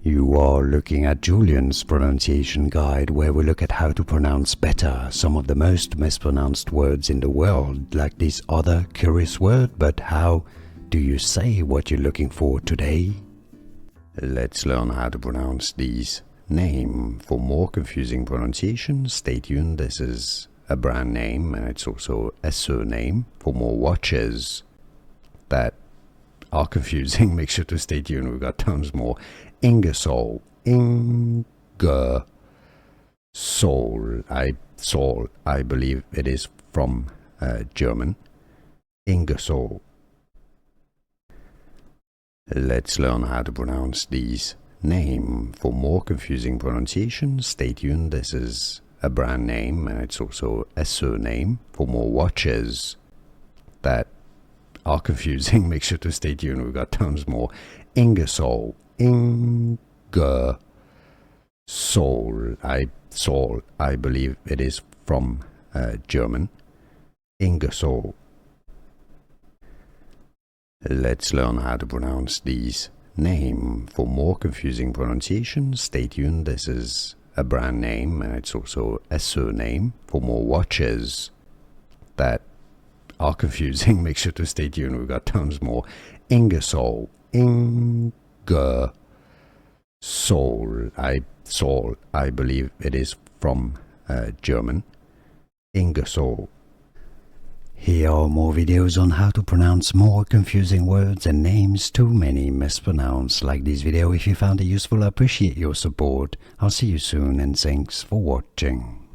You are looking at Julian's pronunciation guide, where we look at how to pronounce better some of the most mispronounced words in the world, like this other curious word. But how do you say what you're looking for today? Let's learn how to pronounce these. Name. For more confusing pronunciation, stay tuned. This is a brand name and it's also a surname. For more watches that are confusing, make sure to stay tuned. We've got tons more. Ingersoll. Ingersoll. I believe it is from German. Ingersoll. Let's learn how to pronounce these. Name. For more confusing pronunciation, stay tuned. This is a brand name and it's also a surname. For more watches that are confusing, make sure to stay tuned. We've got tons more. Ingersoll. Ingersoll. I believe it is from German. Ingersoll. Let's learn how to pronounce these. Name. For more confusing pronunciation, stay tuned. This is a brand name and it's also a surname. For more watches that are confusing, make sure to stay tuned. We've got tons more. Ingersoll. Ingersoll. I believe it is from German. Ingersoll. Here are more videos on how to pronounce more confusing words and names too many mispronounced. Like this video if you found it useful. I appreciate your support. I'll see you soon and thanks for watching.